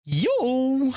Yo!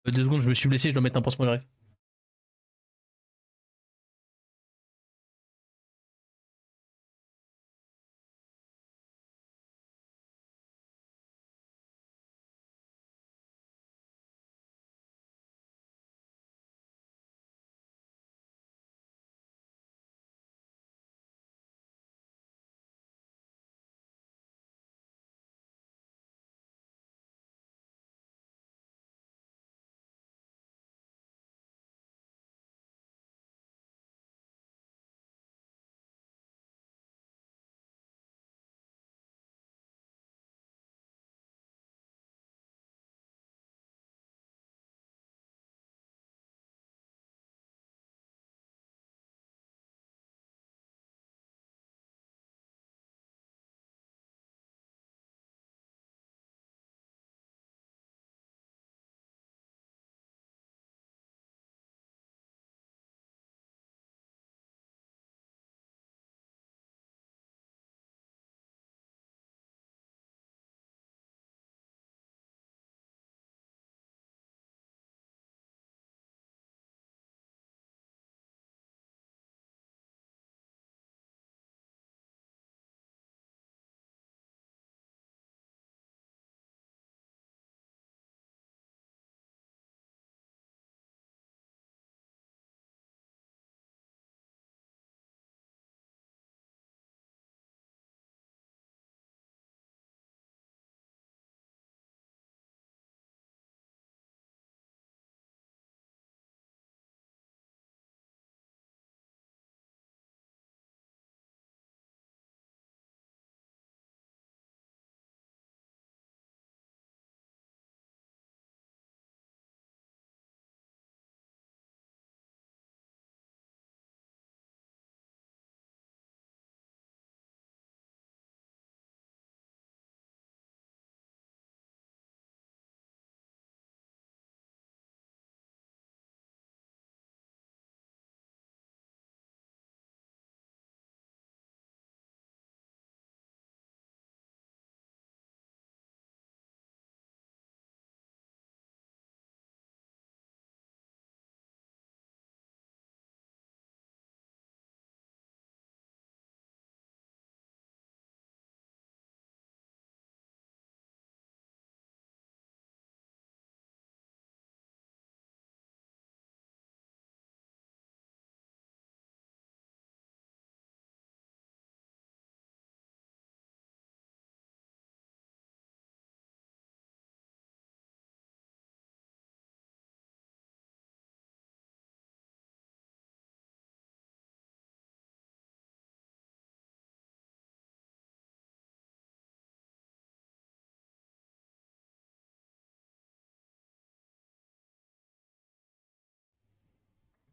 Deux secondes, je me suis blessé, je dois mettre un pansement direct.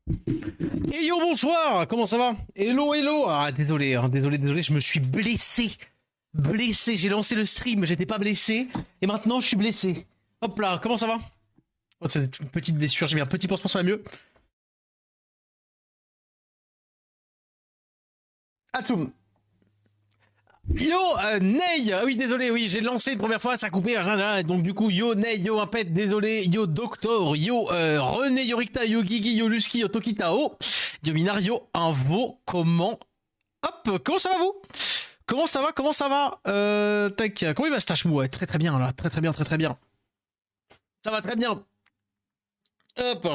Et yo, bonsoir, comment ça va? Hello, hello. Ah, désolé, hein, désolé, je me suis blessé. Blessé, j'ai lancé le stream, j'étais pas blessé. Et maintenant, je suis blessé. Hop là, comment ça va? Oh, c'est une petite blessure, j'ai mis un petit pansement, ça va mieux. Atchoum. Yo, Ney. Oui, désolé, oui, j'ai lancé une première fois, ça a coupé. Donc du coup, yo, Ney, yo, Impet, désolé, yo, Doctor, yo, René, yo, Ricta, yo, Gigi, yo, Luski, yo, Tokitao, yo, Minario, Invo, comment... Hop, comment ça va vous? Comment ça va? Comment ça va? Tac, comment il va ce tâche-mou? Ouais, très très bien là, très très bien, très très bien. Ça va très bien. Hop.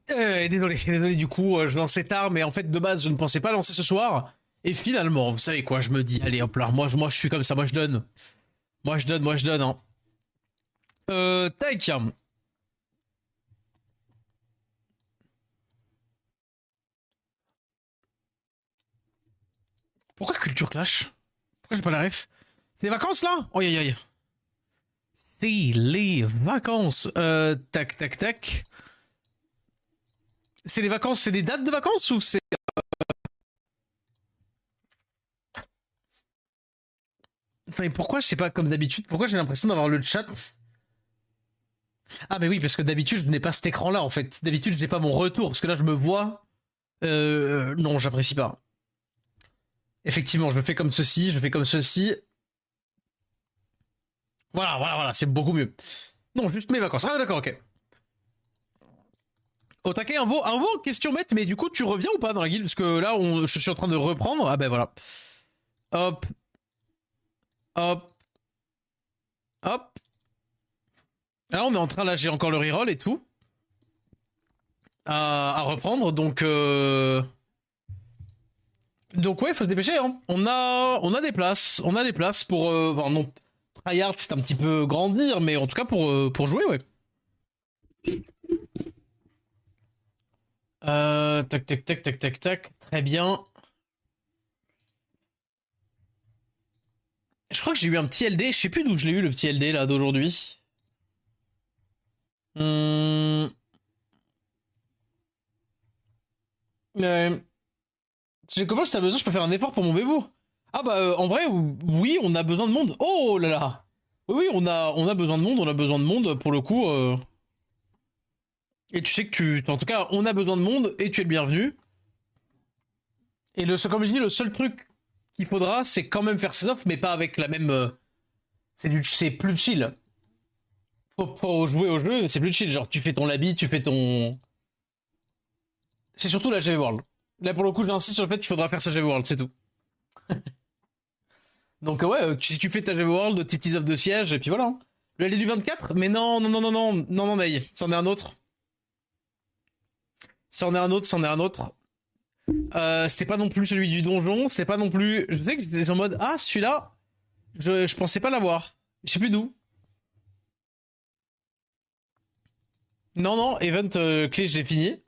Désolé, du coup, je lançais tard, mais en fait, de base, je ne pensais pas lancer ce soir. Et finalement, vous savez quoi, je me dis, allez, hop là, moi je suis comme ça, moi je donne. Moi je donne, hein. Tac. Pourquoi Culture Clash? Pourquoi j'ai pas la ref? C'est les vacances là? Aïe aïe aïe. C'est les vacances. Tac, tac, tac. C'est les vacances, c'est des dates de vacances ou c'est... Enfin, pourquoi, je sais pas, comme d'habitude, pourquoi j'ai l'impression d'avoir le chat? Ah mais oui, parce que d'habitude, je n'ai pas cet écran-là, en fait. D'habitude, je n'ai pas mon retour, parce que là, je me vois... non, j'apprécie pas. Effectivement, je fais comme ceci, je fais comme ceci. Voilà, c'est beaucoup mieux. Non, juste mes vacances. Ah d'accord, ok. Au taquet, un veau, question bête, mais du coup, tu reviens ou pas dans la guilde? Parce que là, je suis en train de reprendre. Ah ben voilà. Hop, hop, hop. Là, on est en train, là, j'ai encore le reroll et tout. À reprendre, donc ouais, faut se dépêcher, hein. On a des places. On a des places pour... Enfin, non, tryhard, c'est un petit peu grandir, mais en tout cas, pour jouer, ouais. Tac, tac, tac, tac, tac, tac. Très bien. Je crois que j'ai eu un petit LD. Je sais plus d'où je l'ai eu, le petit LD, là, d'aujourd'hui. Hum... Euh, comment si t'as besoin, je peux faire un effort pour mon bébou. Ah bah en vrai, oui, on a besoin de monde. Oh là là. Oui, on a besoin de monde, on a besoin de monde pour le coup. Et tu sais que en tout cas, on a besoin de monde et tu es le bienvenu. Et comme je dis, le seul truc qu'il faudra, c'est quand même faire ses offres, mais pas avec la même. C'est plus chill. Faut jouer au jeu, c'est plus chill. Genre, tu fais ton labi, tu fais ton. C'est surtout la GV World. Là, pour le coup, j'insiste sur le fait qu'il faudra faire sa GV World, c'est tout. Donc, ouais, si tu fais ta GV World, tes petits offres de siège, et puis voilà, hein. Le LD du 24? Mais non, non, non, non, non, non, non, Ney. C'en est un autre. C'en est un autre, c'en est un autre. C'était pas non plus celui du donjon, c'était pas non plus. Je sais que j'étais en mode, ah, celui-là, je pensais pas l'avoir. Je sais plus d'où. Non, non, event clé, j'ai fini.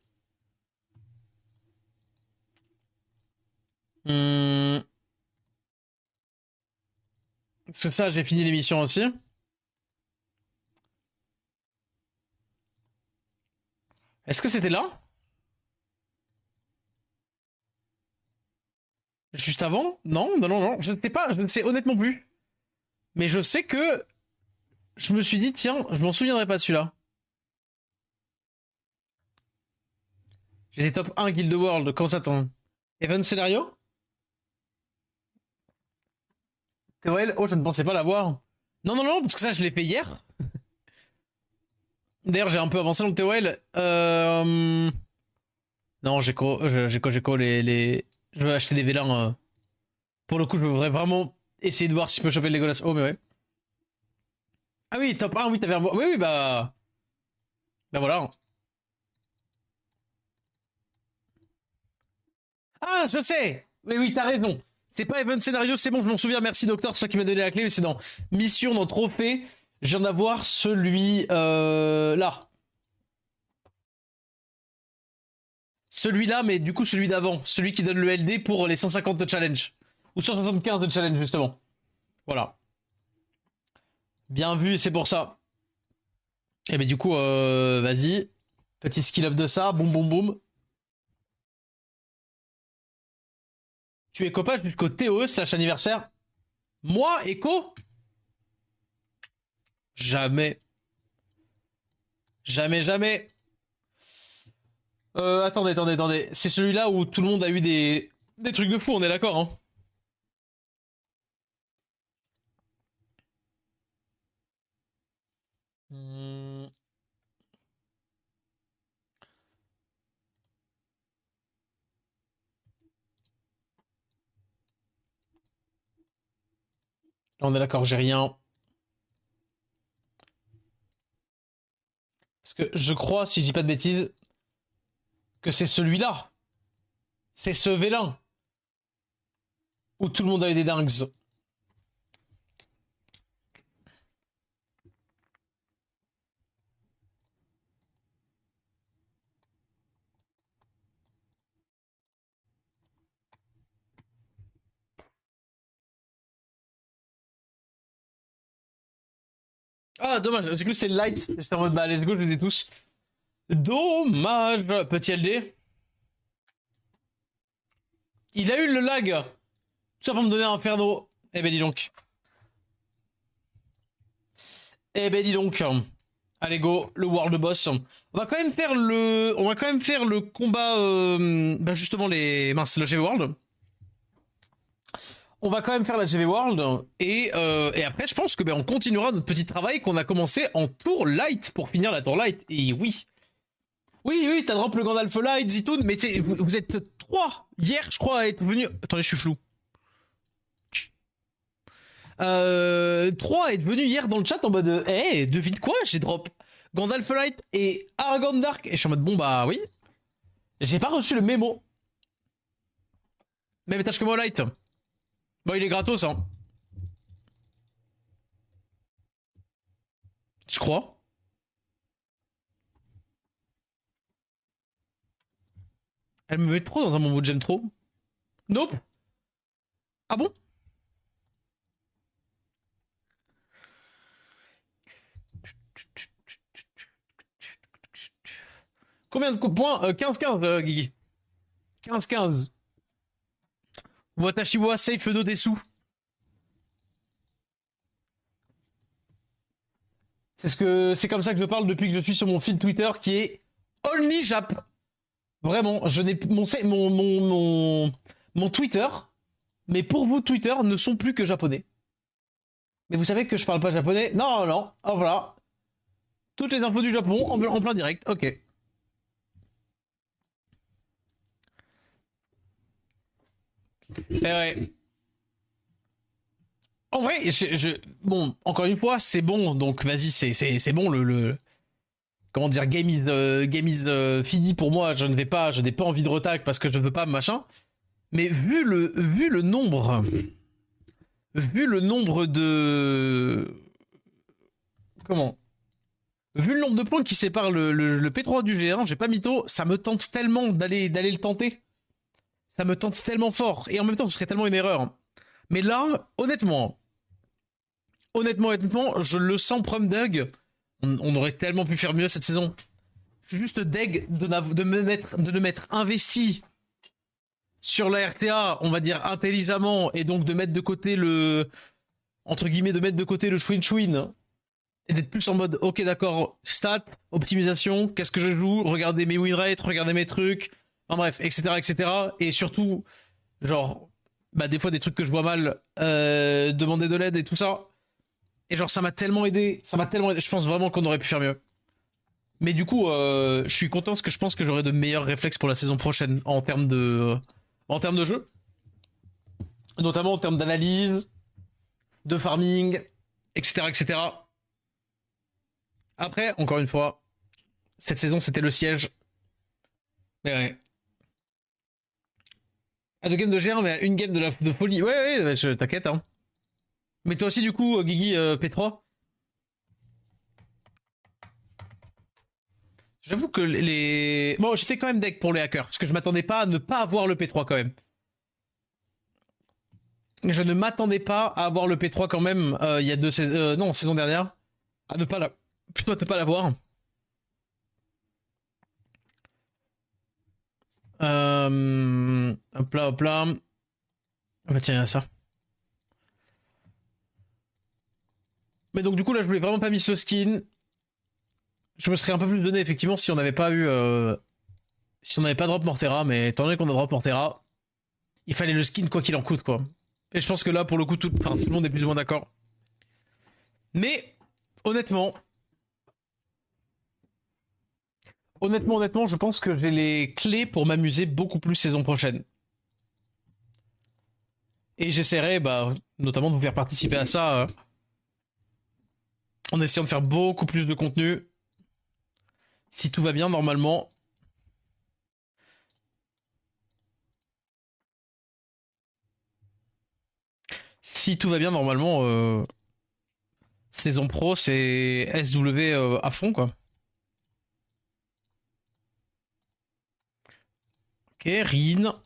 Hum, c'est ça, j'ai fini l'émission aussi. Est-ce que c'était là? Juste avant? Non, non, non, non. Je ne sais pas, je ne sais honnêtement plus. Mais je sais que je me suis dit, tiens, je m'en souviendrai pas de celui-là. J'étais top 1 Guild World, comment ça tombe? Event scénario? TOL? Oh, je ne pensais pas l'avoir. Non, non, non, parce que ça, je l'ai fait hier. D'ailleurs, j'ai un peu avancé dans le TOL. Non, j'ai quoi, Je veux acheter des vélins. Pour le coup, je voudrais vraiment essayer de voir si je peux choper le Legolas. Oh, mais ouais. Ah oui, top 1, oui, t'avais un... Oui, oui, bah... Bah voilà. Ah, je sais. Oui, oui, t'as raison. C'est pas Event Scénario, c'est bon, je m'en souviens. Merci, Docteur, c'est toi qui m'a donné la clé. C'est dans Mission, dans Trophée. Je viens d'avoir celui... là. Celui-là, mais du coup, celui d'avant. Celui qui donne le LD pour les 150 de challenge. Ou 175 de challenge, justement. Voilà. Bien vu, c'est pour ça. Et ben du coup, vas-y. Petit skill up de ça, boum boum boum. Tu es copain jusqu'au TOE/anniversaire. Moi, Echo? Jamais. Jamais, jamais. Attendez. C'est celui-là où tout le monde a eu des trucs de fou, on est d'accord, hein? Hmm. On est d'accord, j'ai rien. Parce que je crois, si je dis pas de bêtises, que c'est celui-là. C'est ce vélin où tout le monde a eu des dingues. Ah, dommage, j'ai cru que c'était light. J'étais en mode, bah, let's go, je les ai tous. Dommage. Petit LD. Il a eu le lag. Tout ça pour me donner un Inferno. Eh ben, dis donc. Eh ben, dis donc. Allez, go, le World Boss. On va quand même faire le combat, bah, justement, le GV World. On va quand même faire la GV World. Et après, je pense que, ben, on continuera notre petit travail qu'on a commencé en tour light pour finir la tour light. Et oui. Oui, t'as drop le Gandalf Light, Zitoun, mais vous êtes trois hier, je crois, à être venus. Attendez, je suis flou. Trois à être venus hier dans le chat en mode, devine quoi, j'ai drop Gandalf Light et Aragorn Dark. Et je suis en mode, bon bah oui. J'ai pas reçu le mémo. Même étage que moi, Light. Bon, il est gratos, hein. Je crois. Elle me met trop dans un moment où j'aime trop. Nope. Ah bon? Combien de points 15-15, Guigui. 15-15. Watashi wa safe no desu. C'est comme ça que je parle depuis que je suis sur mon fil Twitter qui est Only Jap. Vraiment, je n'ai mon Twitter, mais pour vous Twitter ne sont plus que japonais. Mais vous savez que je parle pas japonais. Non. Oh voilà. Toutes les infos du Japon en plein direct. Ok. Ouais. En vrai, bon, encore une fois, c'est bon. Donc vas-y, c'est bon comment dire, game is fini pour moi. Je n'ai pas envie de retac parce que je ne veux pas machin. Mais vu le nombre de comment, vu le nombre de points qui séparent le P3 du G1, j'ai pas mytho, ça me tente tellement d'aller le tenter. Ça me tente tellement fort. Et en même temps, ce serait tellement une erreur. Mais là, honnêtement, je le sens prom Doug. On aurait tellement pu faire mieux cette saison. Je suis juste deg de me mettre investi sur la RTA, on va dire intelligemment, et donc de mettre de côté entre guillemets, de mettre de côté le chouin et d'être plus en mode, ok d'accord, stats, optimisation, qu'est-ce que je joue, regardez mes win rates, regardez mes trucs, enfin bref, etc. Et surtout, genre, bah des fois des trucs que je vois mal, demander de l'aide et tout ça. Et genre ça m'a tellement aidé, je pense vraiment qu'on aurait pu faire mieux. Mais du coup, je suis content parce que je pense que j'aurai de meilleurs réflexes pour la saison prochaine en termes de jeu, notamment en termes d'analyse, de farming, etc. Après, encore une fois, cette saison c'était le siège. Mais ouais. À deux games de G1, mais à une game de folie. Ouais, t'inquiète, hein. Mais toi aussi, du coup, Guigui, P3. J'avoue que les. Bon, j'étais quand même deck pour les hackers, parce que je m'attendais pas à ne pas avoir le P3 quand même. Je ne m'attendais pas à avoir le P3 quand même il y a non, saison dernière. À ne pas la... Plutôt de pas l'avoir. Hop là, hop là. On va tirer à ça. Mais donc du coup là je voulais vraiment pas miss le skin. Je me serais un peu plus donné effectivement si on n'avait pas eu... si on n'avait pas drop Mortera, mais étant donné qu'on a drop Mortera, il fallait le skin quoi qu'il en coûte quoi. Et je pense que là pour le coup tout le monde est plus ou moins d'accord. Mais honnêtement, honnêtement, je pense que j'ai les clés pour m'amuser beaucoup plus saison prochaine. Et j'essaierai, bah, notamment de vous faire participer à ça, en essayant de faire beaucoup plus de contenu. Si tout va bien, normalement. Si tout va bien, normalement, saison pro, c'est SW à fond, quoi. Ok, Rin.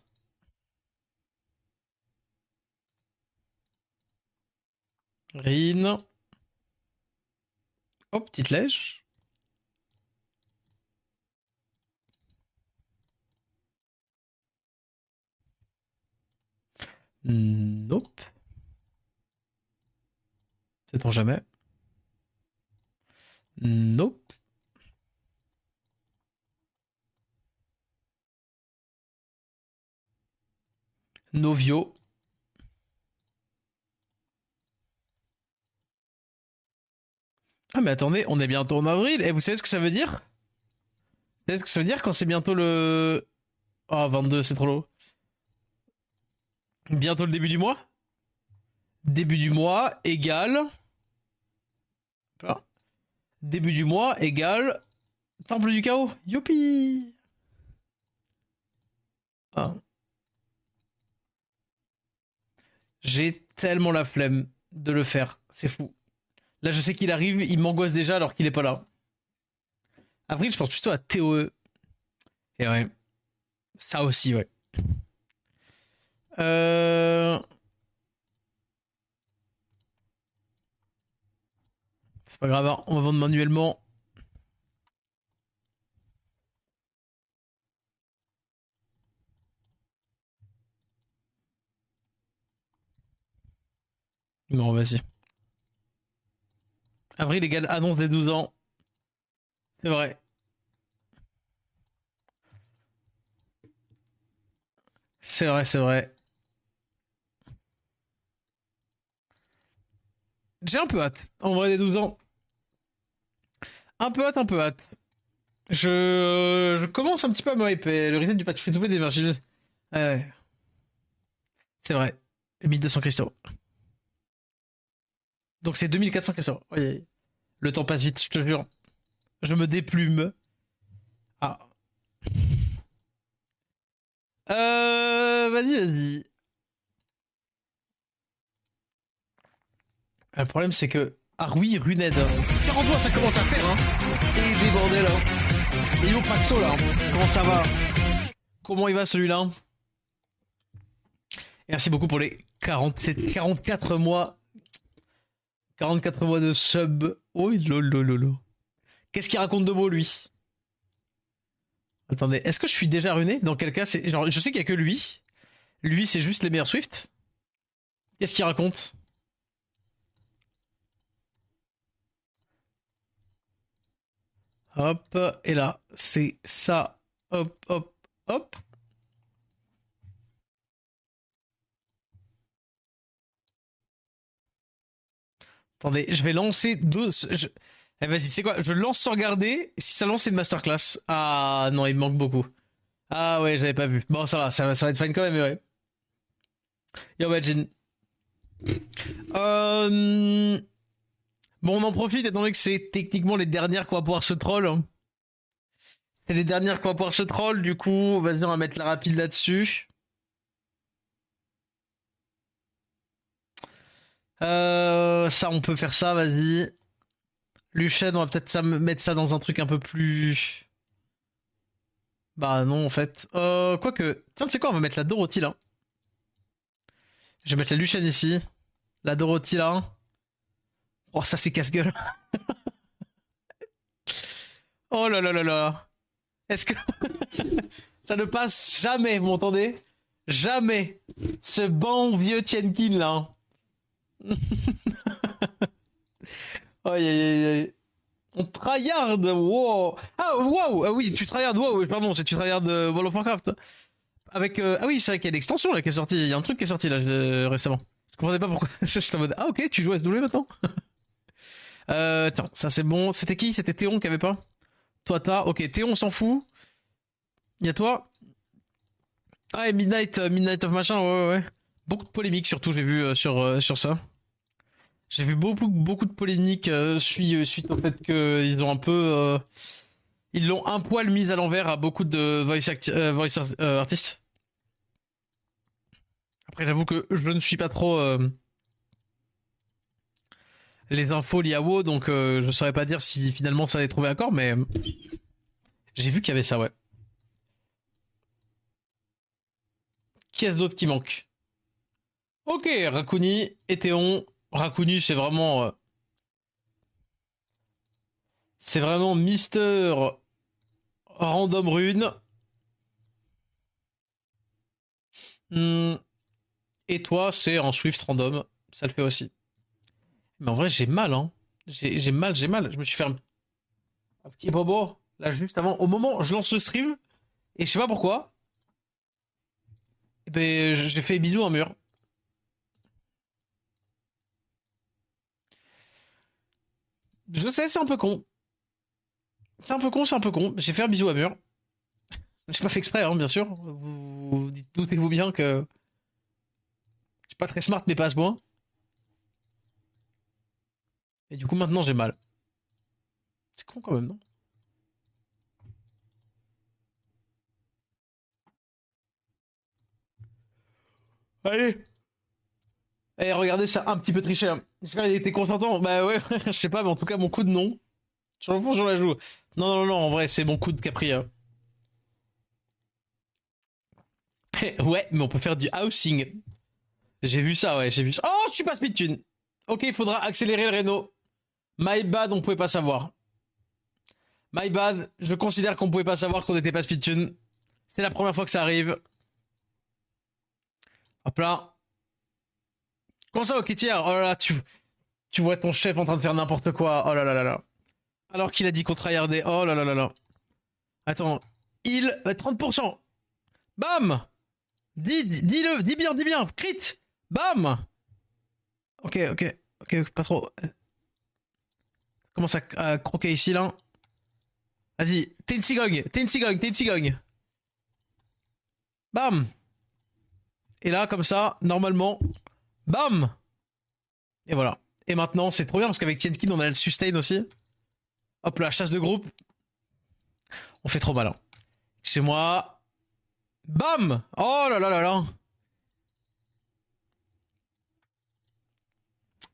Rin. Oh, petite lèche. Nope. Sait-on jamais. Nope. Novio. Ah mais attendez, on est bientôt en avril. Et vous savez ce que ça veut dire? Vous savez ce que ça veut dire quand c'est bientôt le... Oh, 22, c'est trop lourd. Bientôt le début du mois? Début du mois égale... Début du mois égale... Temple du chaos. Youpi. Ah. J'ai tellement la flemme de le faire. C'est fou. Là, je sais qu'il arrive, il m'angoisse déjà alors qu'il est pas là. Avril, je pense plutôt à TOE. Et ouais. Ça aussi, ouais. Euh... C'est pas grave, hein. On va vendre manuellement. Non, vas-y. Avril égale annonce des 12 ans. C'est vrai. C'est vrai, c'est vrai. J'ai un peu hâte. En vrai, des 12 ans. Un peu hâte, un peu hâte. Je commence un petit peu à me hyper. Le reset du patch free to play des marchés. Ouais, c'est vrai. 1200 cristaux. Donc c'est 2400 cristaux. Oui. Le temps passe vite, je te jure. Je me déplume. Ah. Vas-y, vas-y. Le problème, c'est que. Ah oui, Runed. 40 mois, ça commence à faire, hein. Et des bordels, hein. Et Yo Paxo, là. Comment ça va? Comment il va celui-là? Et merci beaucoup pour les 47, 44 mois. 44 mois de sub. Oh, lolo. Qu'est-ce qu'il raconte de beau, lui? Attendez, est-ce que je suis déjà runé? Dans quel cas, c'est. Genre, je sais qu'il y a que lui. Lui, c'est juste les meilleurs Swift. Qu'est-ce qu'il raconte? Hop, et là, c'est ça. Hop, hop, hop. Attendez, je vais lancer deux. Eh, vas-y, c'est quoi? Je lance sans regarder. Si ça lance, c'est une masterclass. Ah non, il me manque beaucoup. Ah ouais, j'avais pas vu. Bon, ça va être fine quand même, mais ouais. Yo, Majin. Euh... Bon, on en profite étant donné que c'est techniquement les dernières qu'on va pouvoir se troll, hein. C'est les dernières qu'on va pouvoir se troll, du coup, vas-y, on va mettre la rapide là-dessus. Ça, on peut faire ça, vas-y. Luchen, on va peut-être mettre ça dans un truc un peu plus... Bah non, en fait. Quoique... Tiens, tu sais quoi, on va mettre la Dorothy, là. Je vais mettre la Luchen ici. La Dorothy, là. Oh, ça, c'est casse-gueule. Oh là là là là. Est-ce que ça ne passe jamais, vous m'entendez? Jamais. Ce bon vieux Tienkin là. Aïe aïe aïe aïe. On tryhard, wow. Ah wow, ah oui, tu tryhard, wow, pardon, tu tryhard World of Warcraft. Avec ah oui, c'est vrai qu'il y a l'extension là qui est sortie, il y a un truc qui est sorti là récemment. Je comprenais pas pourquoi. J'étais en mode ah OK, tu joues à SW maintenant. Tiens, ça c'est bon. C'était qui? C'était Théon qui avait pas? Toi t'as. OK, Théon on s'en fout. Il y a toi. Ah et Midnight of machin, ouais ouais ouais. Beaucoup de polémiques surtout, j'ai vu sur ça. J'ai vu beaucoup de polémiques suite au fait qu'ils ont un peu ils l'ont un poil mis à l'envers à beaucoup de artistes. Après, j'avoue que je ne suis pas trop les infos liées à WoW, donc je saurais pas dire si finalement ça allait trouver accord, mais j'ai vu qu'il y avait ça, ouais. Qui est-ce d'autre qui manque? Ok, Raccouni, Eteon. Raccouni, c'est vraiment Mister Random Rune. Hmm, et toi, c'est en Swift Random. Ça le fait aussi. Mais en vrai, j'ai mal, hein. J'ai mal, j'ai mal. Je me suis fait un petit bobo, là, juste avant. Au moment où je lance le stream, et je sais pas pourquoi, eh ben, j'ai fait bisous à un mur. Je sais, c'est un peu con. C'est un peu con, c'est un peu con. J'ai fait un bisou à un mur. J'ai pas fait exprès, hein, bien sûr. Vous doutez-vous bien que je suis pas très smart, mais pas à ce point. Et du coup, maintenant, j'ai mal. C'est con quand même, non? Allez. Eh, regardez, ça a un petit peu triché, hein. J'espère qu'il était consentant. Bah ouais, je sais pas, mais en tout cas, mon coup de non. Sur le fond, je la joue. Non, non, non, en vrai, c'est mon coup de Capri, hein. Ouais, mais on peut faire du housing. J'ai vu ça, ouais, j'ai vu ça. Oh, je suis pas speedtune. Ok, il faudra accélérer le Renault. My bad, on pouvait pas savoir. My bad, je considère qu'on pouvait pas savoir qu'on n'était pas speedtune. C'est la première fois que ça arrive. Hop là. Comment ça, ok, tiens. Oh là là, tu vois ton chef en train de faire n'importe quoi. Oh là là là là. Alors qu'il a dit qu'on tryhardait. Oh là là là là. Attends. Il. 30%. Bam. Dis-le. Dis bien, dis bien. Crit. Bam. Ok, ok. Ok, pas trop. Commence à croquer ici, là. Vas-y. T'es une cigogne. T'es une cigogne. T'es une cigogne. Bam. Et là, comme ça, normalement. Bam. Et voilà. Et maintenant, c'est trop bien parce qu'avec Tienkin, on a le sustain aussi. Hop là, chasse de groupe. On fait trop mal, hein. Chez moi. Bam. Oh là là là là.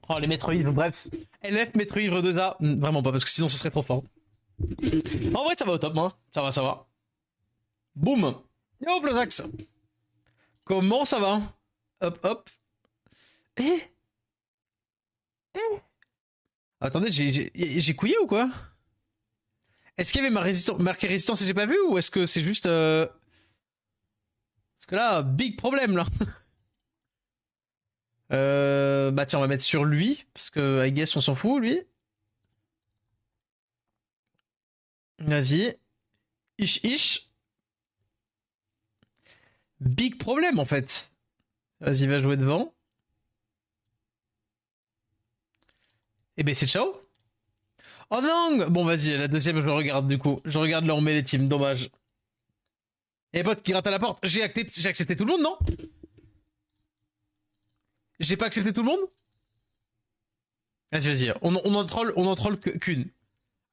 Oh, les maîtres ivres, bref. LF, maître ivre 2A. Vraiment pas, parce que sinon ce serait trop fort. En vrai, ça va au top, moi. Ça va, ça va. Boum. Yo, Plazax. Comment ça va? Hop, hop. Eh, eh. Attendez, j'ai couillé ou quoi? Est-ce qu'il y avait marqué résistance et j'ai pas vu ou est-ce que c'est juste parce que là, big problème là. Bah tiens, on va mettre sur lui parce que I guess on s'en fout lui. Vas-y. Ish ish. Big problème en fait. Vas-y, va jouer devant. Et ben c'est ciao. Oh non. Bon vas-y, la deuxième je le regarde du coup. Je regarde là on met les teams. Dommage. Et pote qui rate à la porte. J'ai accepté tout le monde, non? J'ai pas accepté tout le monde? Vas-y, vas-y. On en troll qu'une.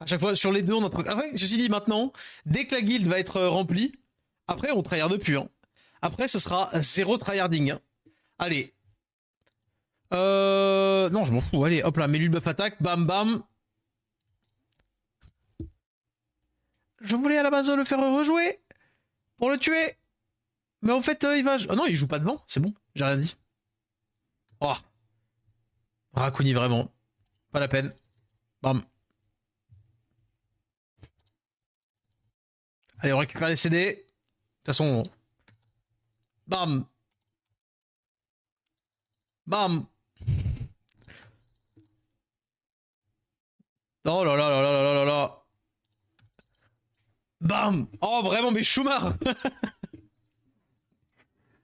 À chaque fois, sur les deux, on en troll. Après, ceci dit, maintenant, dès que la guilde va être remplie, après, on tryhard plus, hein. Après, ce sera zéro tryharding, hein. Allez. Non, je m'en fous. Allez, hop là, mets lui buff attaque. Bam, bam. Je voulais à la base le faire rejouer pour le tuer. Mais en fait, il va. Oh non, il joue pas devant. C'est bon. J'ai rien dit. Oh. Raccouni, vraiment. Pas la peine. Bam. Allez, on récupère les CD. De toute façon, bam, bam. Oh là là là là là là là. Bam. Oh, vraiment, mais Schumacher.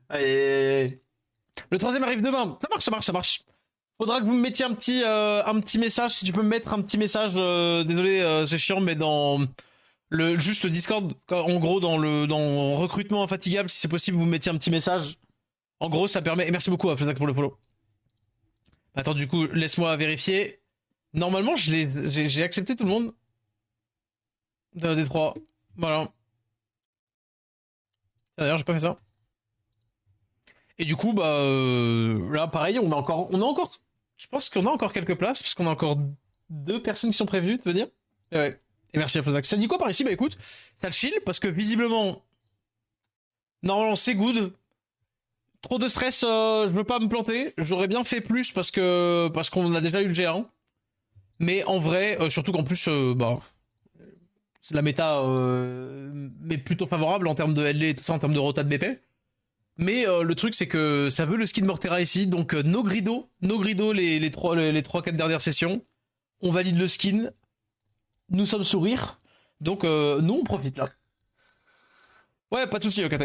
Allez. Le troisième arrive demain. Ça marche, ça marche, ça marche. Faudra que vous me mettiez un petit message. Si tu peux me mettre un petit message. Désolé, c'est chiant, mais dans juste le Discord, en gros, dans recrutement infatigable, si c'est possible, vous me mettiez un petit message. En gros, ça permet. Et merci beaucoup à Flezac pour le follow. Attends, du coup, laisse-moi vérifier. Normalement, j'ai accepté tout le monde. Des trois. Voilà. D'ailleurs, j'ai pas fait ça. Et du coup, bah là, pareil, on a encore. Je pense qu'on a encore quelques places, parce qu'on a encore deux personnes qui sont prévues de venir. Et ouais. Et merci à Flezac. Ça dit quoi par ici? Bah écoute, ça chill, parce que visiblement, normalement, c'est good. Trop de stress, je veux pas me planter. J'aurais bien fait plus parce qu'on a déjà eu le G1. Mais en vrai, surtout qu'en plus, bah, la méta est plutôt favorable en termes de LD et tout ça, en termes de rota de BP. Mais le truc, c'est que ça veut le skin Mortera ici. Donc, no grido les 3-4 dernières sessions. On valide le skin. Nous sommes sourire. Donc, nous, on profite là. Ouais, pas de soucis, ok.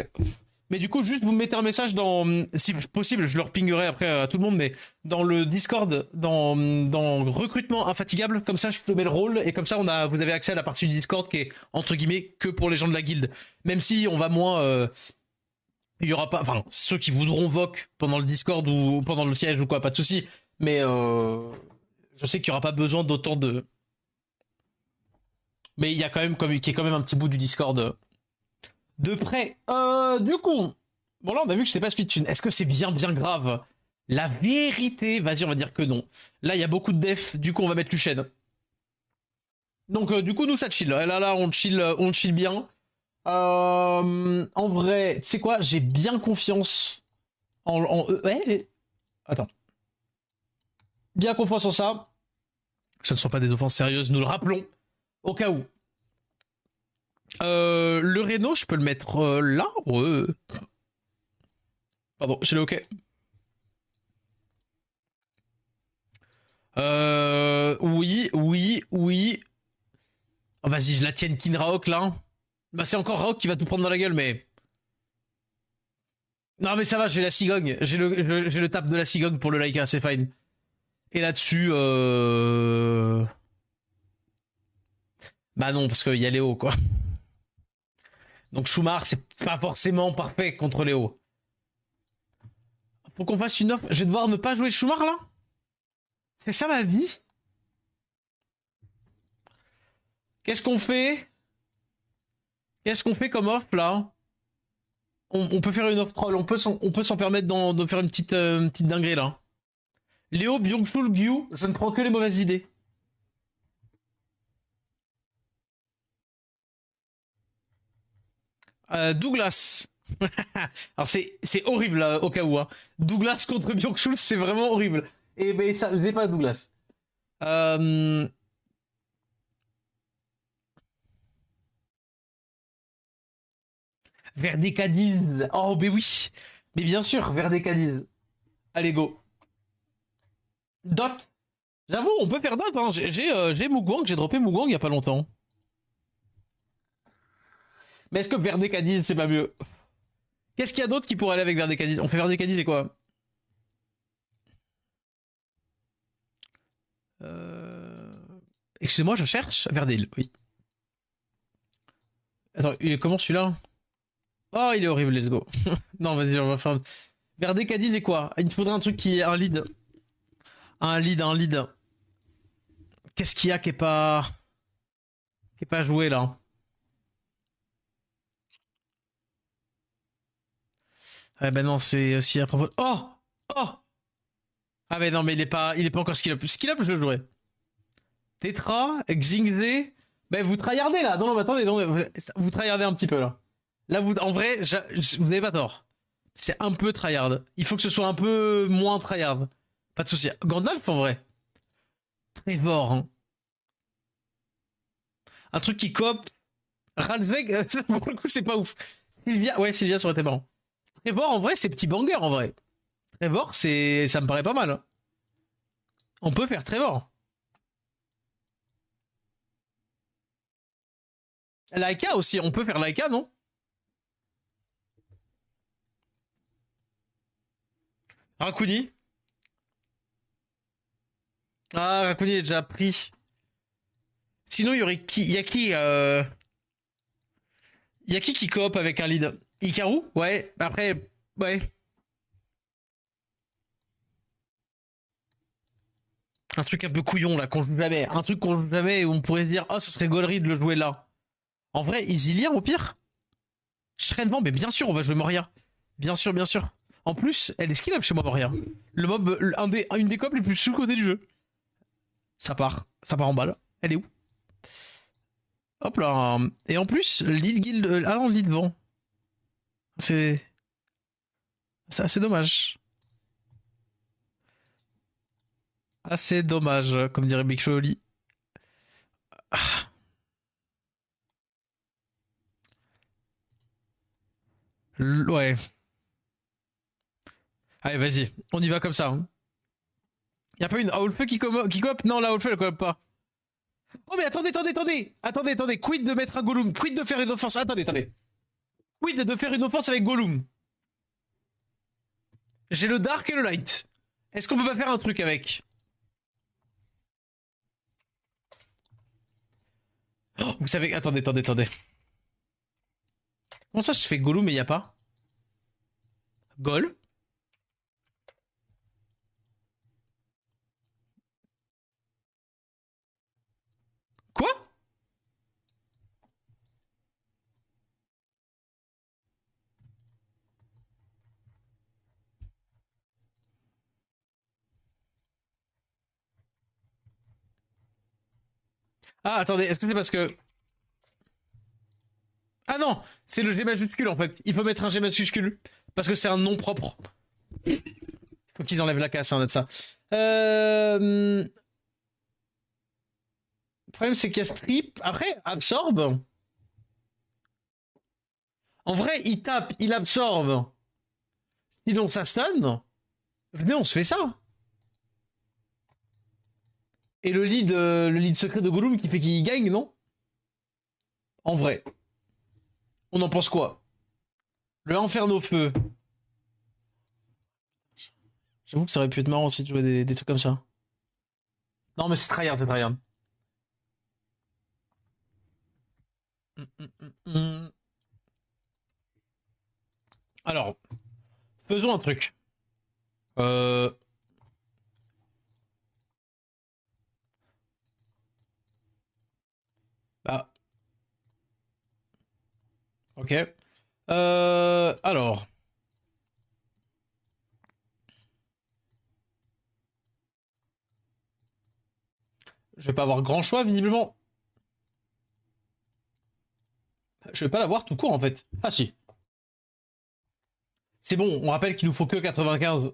Mais du coup, juste vous me mettez un message dans, si possible, je leur pinguerai après à tout le monde, mais dans le Discord, dans recrutement infatigable, comme ça je te mets le rôle et comme ça vous avez accès à la partie du Discord qui est entre guillemets que pour les gens de la guilde. Même si on va moins, il y aura pas, enfin ceux qui voudront voc pendant le Discord ou pendant le siège ou quoi, pas de souci. Mais je sais qu'il y aura pas besoin d'autant de. Mais il y a quand même qui est quand même un petit bout du Discord. De près. Du coup. Bon, là, on a vu que c'était pas speedtune. Est-ce que c'est bien, bien grave? La vérité, vas-y, on va dire que non. Là, il y a beaucoup de def, du coup, on va mettre Luchen. Donc, du coup, nous, ça chill. Là, on chill bien. En vrai, tu sais quoi? J'ai bien confiance ouais. Attends. Bien confiance en ça. Que ce ne sont pas des offenses sérieuses, nous le rappelons. Au cas où. Le Reno, je peux le mettre là? Ouais. Pardon, j'ai le OK. Oui, oui, oui. Oh, vas-y, je la tienne Kin Raok là. Bah, c'est encore Raok qui va tout prendre dans la gueule, mais. Non, mais ça va, j'ai la Sigong. J'ai le tap de la Sigong pour le Laika, c'est fine. Et là-dessus, bah non, parce qu'il y a Léo, quoi. Donc Schumacher, c'est pas forcément parfait contre Léo. Faut qu'on fasse une offre. Je vais devoir ne pas jouer Schumacher là? C'est ça ma vie? Qu'est-ce qu'on fait? Qu'est-ce qu'on fait comme offre là? On peut faire une offre troll, on peut s'en permettre de faire une petite dinguerie là. Léo, Byung-Chul, Gyu, je ne prends que les mauvaises idées. Douglas. Alors c'est horrible là, au cas où. Hein. Douglas contre Byung-Chul, c'est vraiment horrible. Et ben ça, j'ai pas Douglas. Euh... Vers des Cadiz. Oh, mais oui. Mais bien sûr, vers des Cadiz. Allez, go. Dot. J'avoue, on peut faire dot. Hein. J'ai Mugwang, j'ai droppé Mugwang il y a pas longtemps. Mais est-ce que vers des Cadiz, c'est pas mieux? Qu'est-ce qu'il y a d'autre qui pourrait aller avec vers des Cadiz? On fait vers des Cadiz et quoi? Excusez-moi, je cherche Verdale, oui. Attends, il est comment celui-là? Oh, il est horrible, let's go. Non, vas-y, on va faire. Verdé Cadiz et quoi? Il me faudrait un truc qui est un lead. Un lead, un lead. Qu'est-ce qu'il y a qui est pas. Qui est pas joué là? Ah ben non, c'est aussi à propos. Oh! Oh! Ah ben non, mais il est pas encore skill up. Skill up, je le jouerai. Tetra, Xingze. Ben vous tryhardez là. Non, non, mais attendez, non, vous tryhardez un petit peu là. Là, en vrai, vous n'avez pas tort. C'est un peu tryhard. Il faut que ce soit un peu moins tryhard. Pas de souci. Gandalf en vrai. Trevor. Hein. Un truc qui cope. Ralsveg, pour le coup, c'est pas ouf. Sylvia, ouais, Sylvia, ça aurait été marrant. Trevor, en vrai, c'est petit banger, en vrai. Trevor, ça me paraît pas mal, hein. On peut faire Trevor. Laika aussi, on peut faire Laika, non? Rakuni. Ah, Rakuni est déjà pris. Sinon, il y aurait qui? Il y a qui coop avec un lead? Ikaru? Ouais, après, ouais. Un truc un peu couillon, là, qu'on joue jamais. Un truc qu'on joue jamais et où on pourrait se dire, oh, ce serait gaulerie de le jouer là. En vrai, Isilien, au pire? Shrevement, mais bien sûr, on va jouer Moria. Bien sûr, bien sûr. En plus, elle est skillable chez moi, Moria. Le mob, une des copes les plus sous-côté du jeu. Ça part en balle. Elle est où? Hop là. Et en plus, lead guild. Ah non, lead vent. C'est. C'est assez dommage. Assez dommage, comme dirait Big Show Oli. Ouais. Allez, vas-y. On y va comme ça. Hein. Y a pas une Owlfeu qui coop? Non, la Owlfeu, elle coop pas. Oh, mais attendez. Quid de mettre un Gollum? Quid de faire une offense? Attendez. Quid de faire une offense avec Gollum? J'ai le Dark et le Light. Est-ce qu'on peut pas faire un truc avec? Oh, vous savez, attendez. Comment ça je fais Gollum mais y a pas? Gol? Quoi? Ah, attendez, est-ce que c'est parce que... Ah non, c'est le G majuscule en fait. Il faut mettre un G majuscule. Parce que c'est un nom propre. Faut qu'ils enlèvent la casse, hein, de ça. Le problème, c'est qu'il y a strip. Après, absorbe. En vrai, il tape, il absorbe. Sinon, ça stun. Venez, on se fait ça. Et le lead secret de Gollum qui fait qu'il gagne, non? En vrai. On en pense quoi? Le Inferno Feu. J'avoue que ça aurait pu être marrant aussi de jouer des trucs comme ça. Non, mais c'est tryhard, c'est tryhard. Hum. Alors, faisons un truc. Euh... Bah, ok. Alors, je vais pas avoir grand choix, visiblement. Je vais pas l'avoir tout court, en fait. Ah si. C'est bon, on rappelle qu'il nous faut que 95.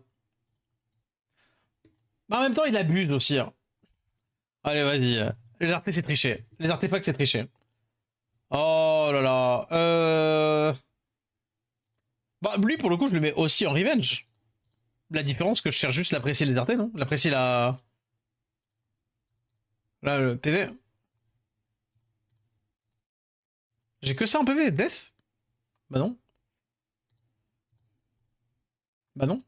Mais en même temps, il abuse aussi. Hein. Allez, vas-y. Les artés, c'est triché. Les artefacts, c'est triché. Oh là là. Bah, lui, pour le coup, je le mets aussi en revenge. La différence, que je cherche juste l'apprécier les artés, non? L'apprécier la... Là, le PV. J'ai que ça en PV, def? Bah non. Bah non.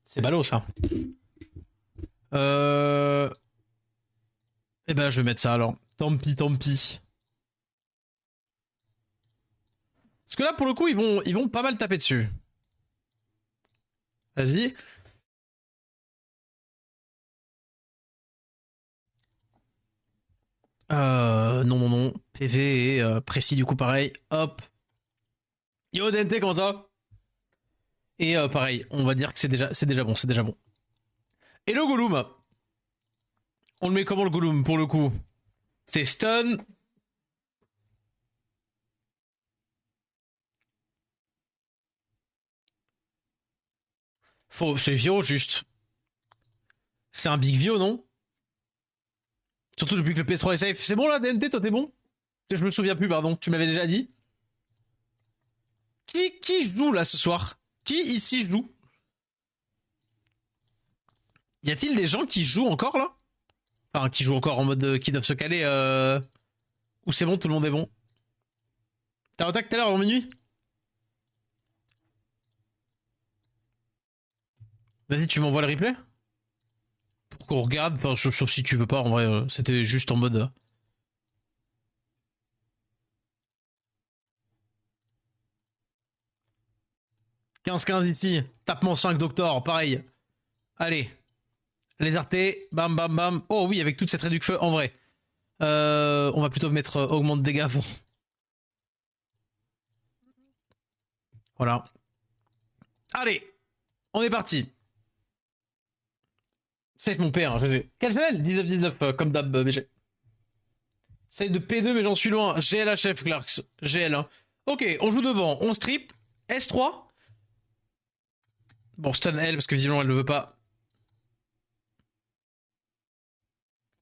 C'est ballot, ça. Euh... Eh ben, je vais mettre ça, alors. Tant pis. Parce que là, pour le coup, ils vont pas mal taper dessus. Vas-y. Non. PV et précis, du coup, pareil. Hop. Yo, DNT, comment ça va? Et pareil, on va dire que c'est déjà bon. Et le Gollum, on le met comment le Gollum pour le coup? C'est stun. C'est Vio juste. C'est un Big Vio, non? Surtout depuis que le PS3 est safe. C'est bon là, DNT, toi t'es bon? Je me souviens plus, pardon. Tu m'avais déjà dit. Qui joue là ce soir? Qui ici joue? Y a-t-il des gens qui jouent encore là? Enfin, qui jouent encore en mode qui doivent se caler ou c'est bon, tout le monde est bon? T'as attaque tout à l'heure avant minuit? Vas-y, tu m'envoies le replay? Pour qu'on regarde, enfin, sauf si tu veux pas, en vrai, c'était juste en mode. 15-15 ici, tapement 5 Doctor, pareil. Allez, les artés, bam bam bam. Oh oui, avec toute cette réduc feu, en vrai. On va plutôt mettre augmente dégâts avant. Voilà. Allez, on est parti. Save mon père, GG. Quel GL 19-19, comme d'hab, BG. Save de P2, mais j'en suis loin. GLHF, Clarks. GL. Hein. Ok, on joue devant. On strip. S3. Bon, stun elle, parce que visiblement elle ne veut pas.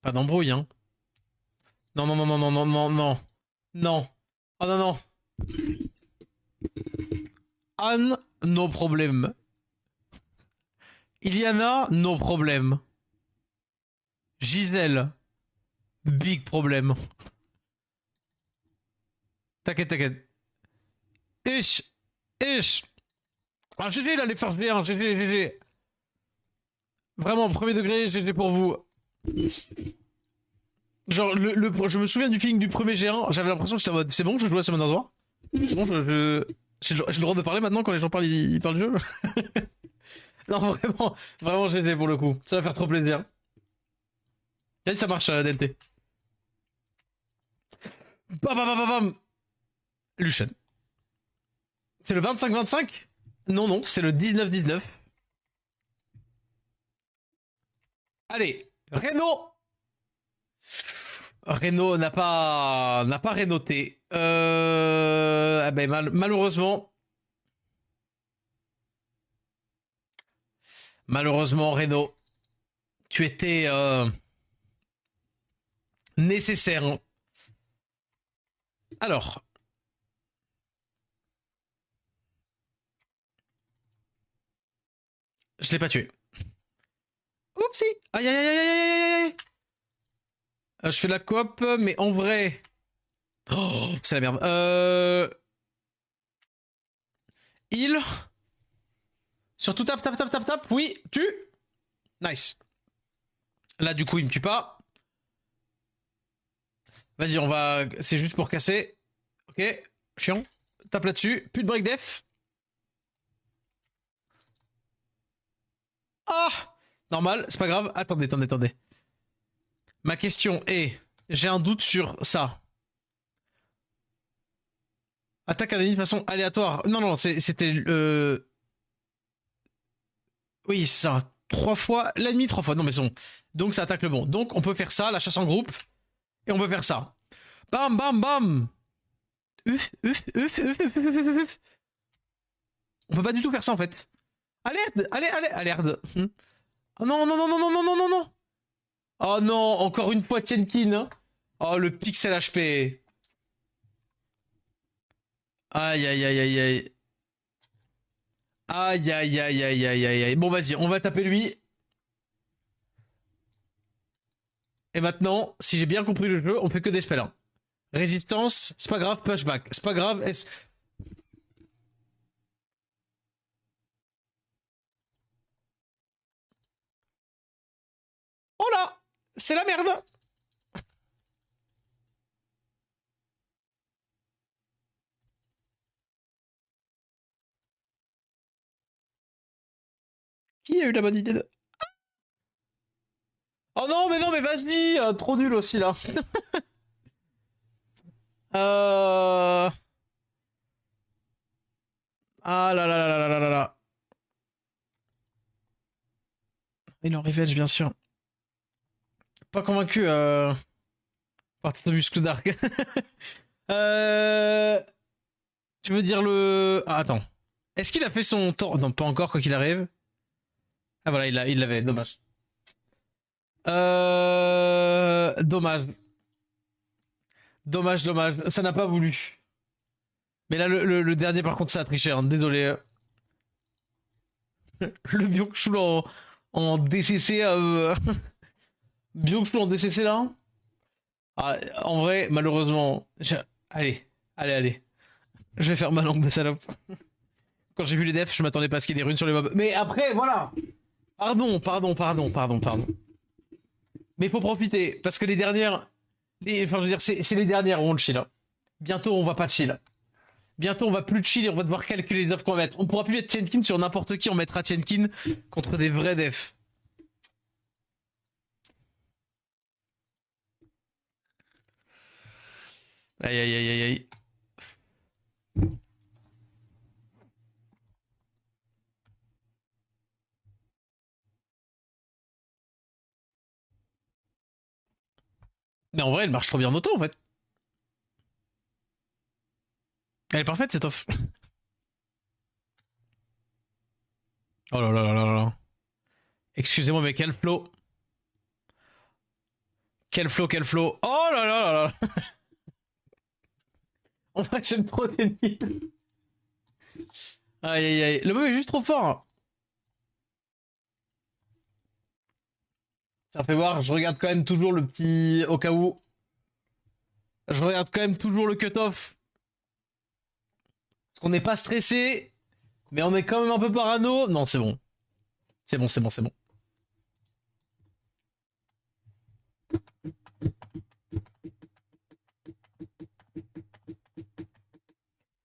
Pas d'embrouille, hein. Non, non, non, non, non, non, non, non. Non. Oh non, non. Anne, no problème. Iliana, no problème. Gisèle, big problème. T'inquiète, t'inquiète. Ish, ish. Ah, GG, là, les faire G1, GG, GG. Vraiment, premier degré, GG pour vous. Genre, je me souviens du feeling du premier G1, j'avais l'impression que j'étais en mode, c'est bon, je joue à Summon War. C'est bon, j'ai le droit de parler maintenant quand les gens parlent, ils parlent du jeu. Non, vraiment, vraiment GG pour le coup. Ça va faire trop plaisir. Vas-y, ça marche, DLT. Bam, bam, bam, bam, bam. Lucian. C'est le 25-25? Non, non, c'est le 19-19. Allez, Renault. Renault n'a pas rénoté. Ah ben, malheureusement. Malheureusement, Renault, tu étais nécessaire. Hein. Alors. Je l'ai pas tué. Oupsie. Aïe aïe aïe aïe aïe aïe. Je fais la coop, mais en vrai. Oh, c'est la merde. Il. Surtout tap, tap, tap, tap, tap. Oui, tu. Nice. Là, du coup, il me tue pas. Vas-y, on va. C'est juste pour casser. Ok. Chiant. Tape là-dessus. Plus de break def. Ah! Normal, c'est pas grave. Attendez, attendez, attendez. Ma question est. J'ai un doute sur ça. Attaque un ennemi de façon aléatoire. Non, non, c'était. Oui, c'est ça. 3 fois. L'ennemi 3 fois. Non, mais c'est bon. Donc ça attaque le bon. Donc on peut faire ça, la chasse en groupe. Et on peut faire ça. Bam, bam, bam. Uf, uf, uf, uf, uf, uf, uf, uf. On peut pas du tout faire ça en fait. Alerte, allez, allez, alerte. Oh non, non, non, non, non, non, non, non, non. Oh non, encore une fois Tienkin. Hein. Oh, le pixel HP. Aïe, aïe, aïe, aïe, aïe. Aïe, aïe, aïe, aïe, aïe, aïe, aïe. Bon, vas-y, on va taper lui. Et maintenant, si j'ai bien compris le jeu, on fait que des spells. Hein. Résistance, c'est pas grave, pushback. C'est pas grave. Oh là, c'est la merde. Qui a eu la bonne idée de... Oh non, mais vas-y, trop nul aussi là. euh... Ah là là là là là là là. Il en revenge, bien sûr. Pas convaincu par ton muscle d'arc. euh... Tu veux dire le... Ah, attends. Est-ce qu'il a fait son tour? Non, pas encore, quoi qu'il arrive. Ah voilà, il l'avait, dommage. Dommage. Dommage, dommage. Ça n'a pas voulu. Mais là, le dernier, par contre, ça a triché. Hein. Désolé. Le Byung-Chul en DCC. Byung-Chul en DCC, là. Ah, en vrai, malheureusement. Allez, allez, allez. Je vais faire ma langue de salope. Quand j'ai vu les defs, je m'attendais pas à ce qu'il y ait des runes sur les mobs. Mais après, voilà. Pardon. Mais il faut profiter. Parce que les dernières. Enfin, je veux dire, c'est les dernières où on le chill. Hein. Bientôt, on va pas chill. Bientôt, on va plus chill et on va devoir calculer les offres qu'on va mettre. On pourra plus mettre Tienkin sur n'importe qui, on mettra Tienkin contre des vrais defs. Aïe aïe aïe aïe aïe. Mais en vrai, elle marche trop bien en auto en fait. Elle est parfaite cette offre. Oh là là là là là. Excusez-moi, mais quel flow. Quel flow, quel flow. Oh là là là là. En vrai, j'aime trop tes nuits. Aïe aïe aïe. Le move est juste trop fort. Hein. Ça fait voir, je regarde quand même toujours le petit. Au cas où. Je regarde quand même toujours le cut-off. Parce qu'on n'est pas stressé. Mais on est quand même un peu parano. Non, c'est bon. C'est bon, c'est bon, c'est bon.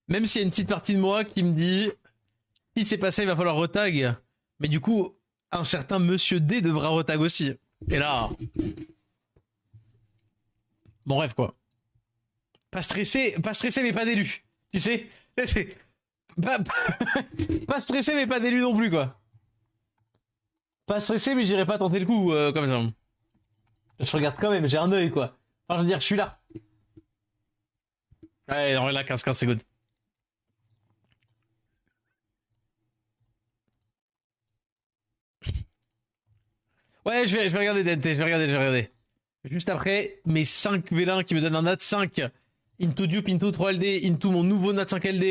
Même s'il y a une petite partie de moi qui me dit si c'est passé, il va falloir retag. Mais du coup, un certain Monsieur D devra retag aussi. Et là. Bon, bref, quoi. Pas stressé, mais pas d'élu. Tu sais pas, pas stressé, mais pas d'élu non plus, quoi. Pas stressé, mais j'irai pas tenter le coup, comme ça. Je regarde quand même, j'ai un œil, quoi. Enfin, je veux dire, je suis là. Ouais, non, là, 15-15, c'est good. Ouais, je vais regarder DNT, je vais regarder. Juste après, mes 5 vélins qui me donnent un NAT 5 into Dupe, into 3LD, into mon nouveau NAT 5 LD.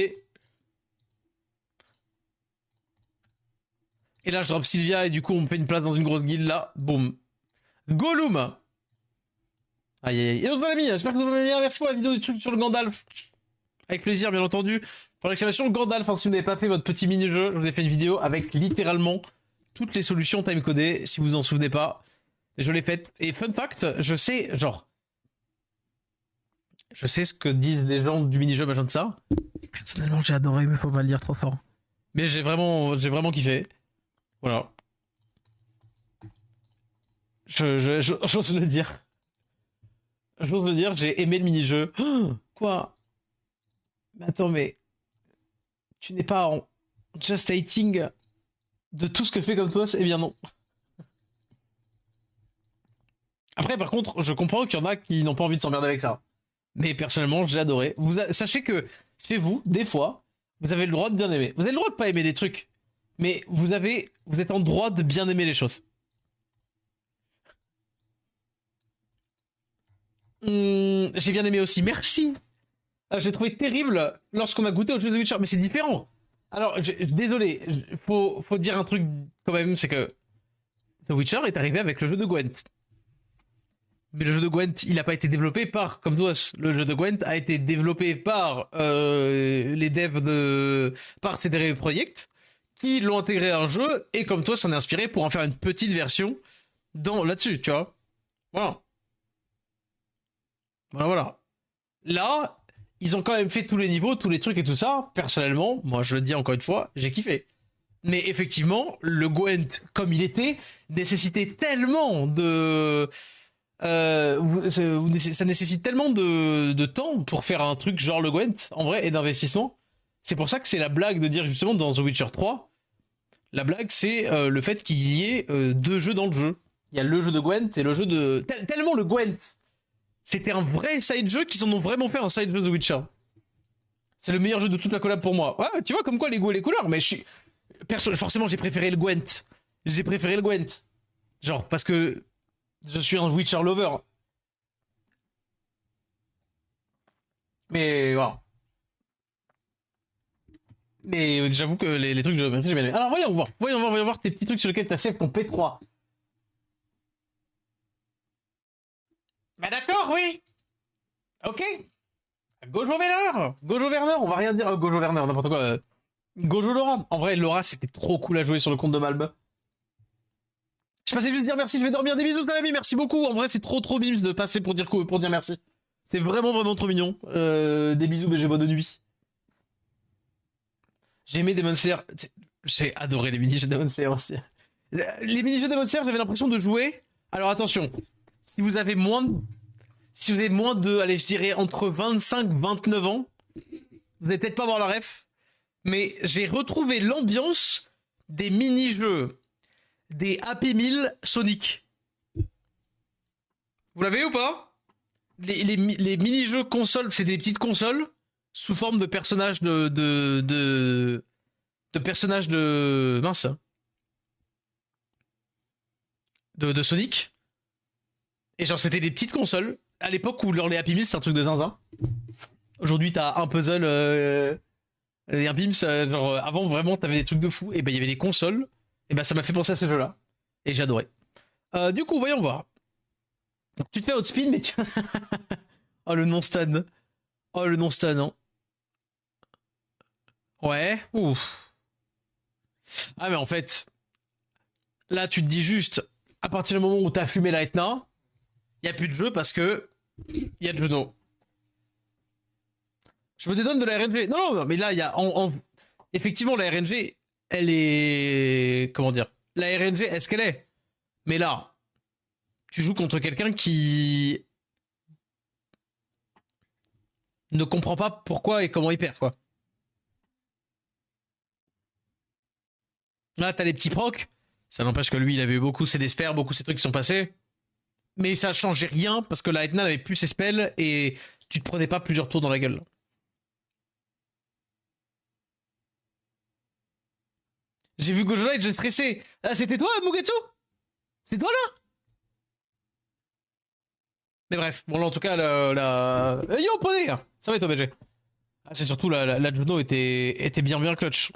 Et là, je drop Sylvia et du coup, on me fait une place dans une grosse guilde là. Boum. Gollum. Aïe aïe aïe. Et on s'en a mis, j'espère que vous avez bien. Merci pour la vidéo du truc sur le Gandalf. Avec plaisir, bien entendu. Pour l'exclamation Gandalf, hein, si vous n'avez pas fait votre petit mini-jeu, je vous ai fait une vidéo avec littéralement toutes les solutions timecodées, si vous vous en souvenez pas. Je l'ai faite. Et fun fact, je sais, genre, je sais ce que disent les gens du mini-jeu, machin de ça. Personnellement, j'ai adoré, mais faut pas le dire trop fort. Mais j'ai vraiment kiffé. Voilà. J'ose le dire. J'ose le dire, j'ai aimé le mini-jeu. Oh, quoi? Mais attends, mais tu n'es pas en just hating de tout ce que fait comme toi? Eh bien non. Après, par contre, je comprends qu'il y en a qui n'ont pas envie de s'emmerder avec ça. Mais personnellement, j'ai adoré. Sachez que chez vous, des fois, vous avez le droit de bien aimer. Vous avez le droit de pas aimer des trucs. Mais vous êtes en droit de bien aimer les choses. J'ai bien aimé aussi. Merci. Ah, j'ai trouvé terrible lorsqu'on a goûté au jeu de Witcher. Mais c'est différent. Alors, désolé. Faut dire un truc quand même. C'est que The Witcher est arrivé avec le jeu de Gwent. Mais le jeu de Gwent, il n'a pas été développé par comme toi. Le jeu de Gwent a été développé par les devs par CD Projekt qui l'ont intégré à un jeu et comme toi, s'en est inspiré pour en faire une petite version là-dessus, tu vois. Voilà. Voilà. Là, ils ont quand même fait tous les niveaux, tous les trucs et tout ça. Personnellement, moi, je le dis encore une fois, j'ai kiffé. Mais effectivement, le Gwent, comme il était, nécessitait tellement de ça nécessite tellement de temps pour faire un truc genre le Gwent, en vrai, et d'investissement. C'est pour ça que c'est la blague de dire justement dans The Witcher 3, la blague c'est le fait qu'il y ait deux jeux dans le jeu. Il y a le jeu de Gwent et le jeu de... Tellement le Gwent, c'était un vrai side jeu qu'ils en ont vraiment fait un side jeu de Witcher. C'est le meilleur jeu de toute la collab pour moi. Ouais, tu vois comme quoi les goûts et les couleurs, mais forcément j'ai préféré le Gwent. J'ai préféré le Gwent. Genre, parce que Je suis un Witcher lover. Mais voilà. Mais j'avoue que les trucs de géométrie, j'ai bien aimé. Alors voyons voir tes petits trucs sur lesquels t'as save ton P3. Bah d'accord, oui. Ok. Gojo Werner. Gojo Werner, on va rien dire. Gojo Werner, n'importe quoi. Gojo Laura. En vrai, Laura, c'était trop cool à jouer sur le compte de Malb. Je passais juste dire merci, je vais dormir des bisous, à la vie, merci beaucoup. En vrai, c'est trop mimes de passer pour dire merci. C'est vraiment trop mignon. Des bisous, mais j'ai bonne nuit. J'ai aimé Demon Slayer. J'ai adoré les mini-jeux Demon Slayer aussi. Les mini-jeux Demon Slayer, j'avais l'impression de jouer. Alors attention, si vous avez moins de... Si vous avez moins de, allez, je dirais entre 25 et 29 ans, vous allez peut-être pas voir la ref, mais j'ai retrouvé l'ambiance des mini-jeux des Happy Meal Sonic. Vous l'avez ou pas? Les mini-jeux consoles, c'est des petites consoles sous forme de personnages de personnages de mince de Sonic. Et genre c'était des petites consoles. À l'époque où les Happy Meal c'est un truc de zinzin. Aujourd'hui t'as un puzzle et un Bims. Genre avant vraiment t'avais des trucs de fou. Et ben il y avait des consoles. Et ben ça m'a fait penser à ce jeu-là. Et j'adorais. Du coup voyons voir. Tu te fais outspin mais tu... oh le non-stun. Oh le non-stun hein. Ouais. Ouf. Ah mais en fait, là tu te dis juste, à partir du moment où t'as fumé la Etna, il y a plus de jeu parce que il y a de Juno. Je me dédonne de la RNG. Non, mais là il y a effectivement la RNG, elle est comment dire. La RNG, est-ce qu'elle est? Mais là, tu joues contre quelqu'un qui ne comprend pas pourquoi et comment il perd quoi. Là t'as les petits procs. Ça n'empêche que lui il avait eu beaucoup ses despairs, beaucoup ses trucs qui sont passés. Mais ça changeait rien parce que la Etna n'avait plus ses spells et tu te prenais pas plusieurs tours dans la gueule. J'ai vu Gojo Light, j'ai stressé. Ah, c'était toi, Mugetsu? C'est toi là? Mais bref, bon là en tout cas, yo, poney. Ça va être BG. Ah, c'est surtout la Juno était bien clutch.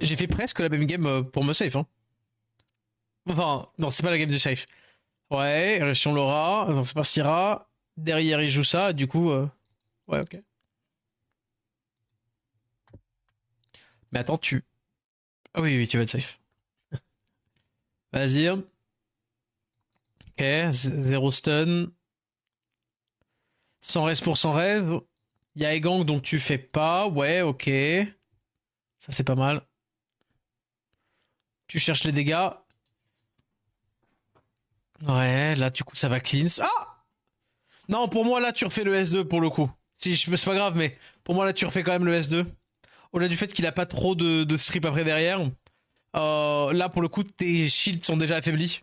J'ai fait presque la même game pour me safe. Hein. Enfin, non, c'est pas la game du safe. Ouais, Rétion Laura. Non, c'est pas Syrah. Derrière, il joue ça. Du coup, ouais, ok. Mais attends, tu. Ah oui, tu vas être safe. Vas-y. Ok, zéro stun. Sans reste pour sans reste. Il y a Egang, donc tu fais pas. Ouais, ok. Ça, c'est pas mal. Tu cherches les dégâts. Ouais, là, du coup, ça va cleanse. Ah! Non, pour moi, là, tu refais le S2 pour le coup. Si, c'est pas grave, mais pour moi, là, tu refais quand même le S2. Au-delà du fait qu'il a pas trop de strip après derrière. Là, pour le coup, tes shields sont déjà affaiblis.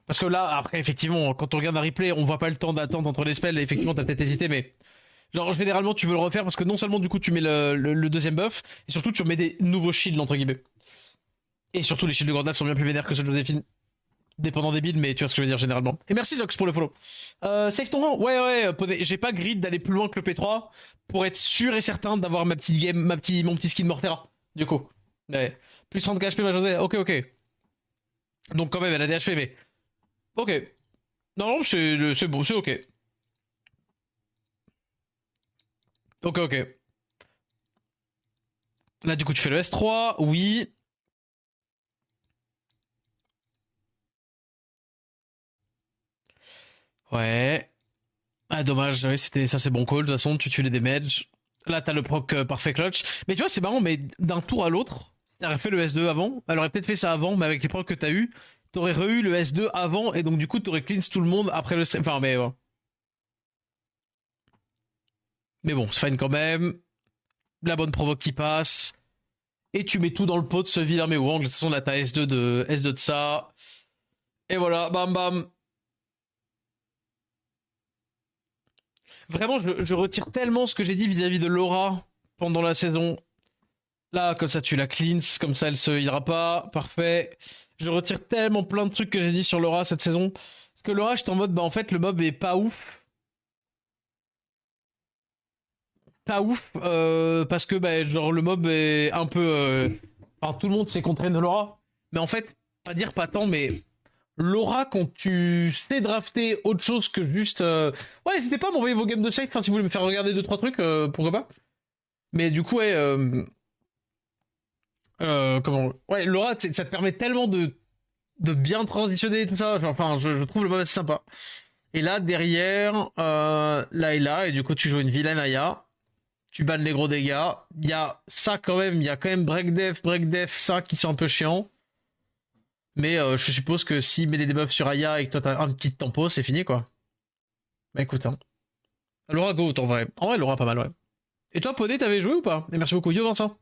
Parce que là, après, effectivement, quand on regarde un replay, on voit pas le temps d'attente entre les spells. Effectivement, t'as peut-être hésité, mais genre, généralement, tu veux le refaire parce que non seulement, du coup, tu mets le deuxième buff, et surtout, tu remets des nouveaux shields, entre guillemets. Et surtout, les shields de Gandalf sont bien plus vénères que ceux de Joséphine. Dépendant des builds, mais tu vois ce que je veux dire généralement. Et merci Zox pour le follow. Save ton rang. Ouais, j'ai pas grid d'aller plus loin que le P3 pour être sûr et certain d'avoir ma petite game, mon petit skin Mortera. Du coup. Ouais. Plus 30 HP, ma journée. Ok. Donc quand même, elle a des HP, mais. Ok. Non, c'est bon, c'est ok. Ok. Là, du coup, tu fais le S3. Oui. Ouais. Ah, dommage. Ouais, ça, c'est bon call. De toute façon, tu tues les damages. Là, t'as le proc parfait clutch. Mais tu vois, c'est marrant, mais d'un tour à l'autre, si t'aurais fait le S2 avant, elle aurait peut-être fait ça avant, mais avec les procs que t'as eu, t'aurais re-eu le S2 avant, et donc du coup, t'aurais cleanse tout le monde après le stream. Enfin, mais bon. Mais bon, c'est fine quand même. La bonne provoque qui passe. Et tu mets tout dans le pot de ce vilain mais Wang. De toute façon, là, t'as S2 de ça. Et voilà, bam bam. Vraiment, je retire tellement ce que j'ai dit vis-à-vis de Laura pendant la saison. Là, comme ça, tu la cleanses, comme ça, elle se healera pas. Parfait. Je retire tellement plein de trucs que j'ai dit sur Laura cette saison. Parce que Laura, j'étais en mode, bah en fait, le mob est pas ouf. Pas ouf, parce que, bah, genre, le mob est un peu... Enfin, tout le monde sait contrer de Laura. Mais en fait, pas dire pas tant, mais Laura, quand tu sais drafter autre chose que juste... Ouais, n'hésitez pas à m'envoyer vos games de safe, enfin, si vous voulez me faire regarder deux trois trucs, pourquoi pas. Mais du coup, ouais... comment... Ouais, Laura, ça te permet tellement de bien transitionner et tout ça. Genre, enfin, je trouve le mob assez sympa. Et là, derrière, Layla, et du coup, tu joues une vilaine Aya. Tu bannes les gros dégâts. Il y a ça quand même, il y a quand même break def, ça qui sont un peu chiants. Mais je suppose que s'il met des debuffs sur Aya et que toi t'as un petit tempo, c'est fini quoi. Bah écoute, hein. Laura Go, en vrai. En vrai, Laura pas mal, ouais. Et toi, Poney, t'avais joué ou pas? Et merci beaucoup, Yo Vincent.